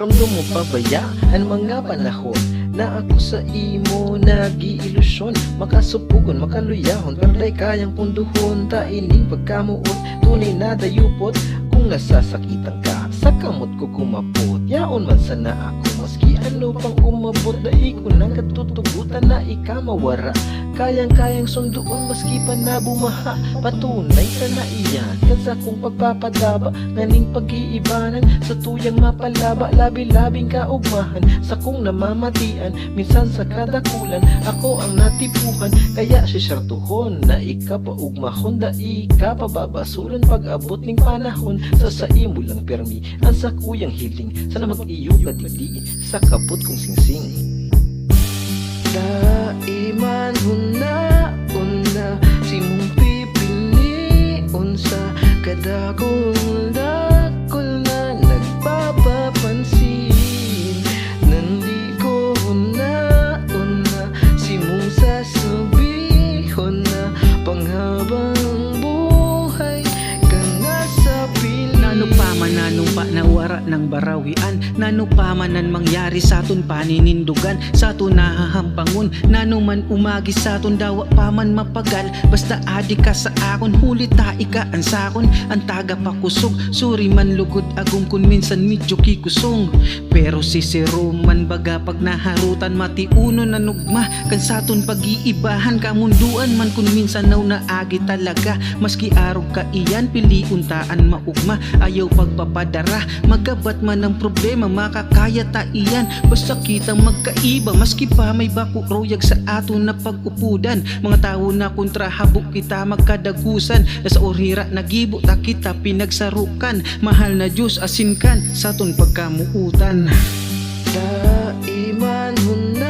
Ramdam mo pa baya ang mga panahon na ako sa imo nag-iilusyon, makasupugon, makaluyahon, perlay kayang punduhon, taining pagkamuot, tunay na dayupot. Kung nasasakitan ka, sa kamot ko kumapot, yaon man sana ako, maski ano pang umabot, dai ko nang katutugutan na ikamawara. Kayang-kayang sunduon maski pa na bumaha, patunay ka na iyan kansa kong pagpapadaba, nganing pag-iibanan sa tuyang mapalaba, labi-labing kaugmahan sa kong namamatian. Minsan sa kadakulan ako ang natipuhan, kaya sisyartuhon na ikapaugmahon, da ikapababasuran pag abot ning panahon. Sa imo lang permi ang sa kuyang hiling, sana mag-iyo kadigdiin sa kapot kong singsing. Daiman huna-una si mong pipiliun sa kadakol-dakol na nagpapapansin. Nandi ko huna-una si mong sasabihon na panghabang buhay ka na sa piling. Nano pa man nanong pa nawara ng barawian, nano pa man nan mangyari sa aton paninindugan, sa aton nahahampangon, nano man umagi sa aton dawa pa man mapagal, basta adi ka sa akon, huli ta ika ang sakon, ang taga pakusog, suri man lugod agum kun minsan medyo kikusong, pero sisiro man baga pag naharutan, matiuno na nugma kan sa aton pag-iibahan, kamunduan man kun minsan naw naagi talaga, maski arog ka iyan piliuntaan maugma, ayaw pagpapadara, magabat man ang problema, makakaya ta iyan, basta kitang magkaiba, maski pa may bako royag sa ato na pag-upudan, mga tao na kontra habok kita magkadagusan, na sa orira nagibo ta kita pinagsarukan, mahal na Diyos asinkan sa aton pagkamuutan. Daiman huna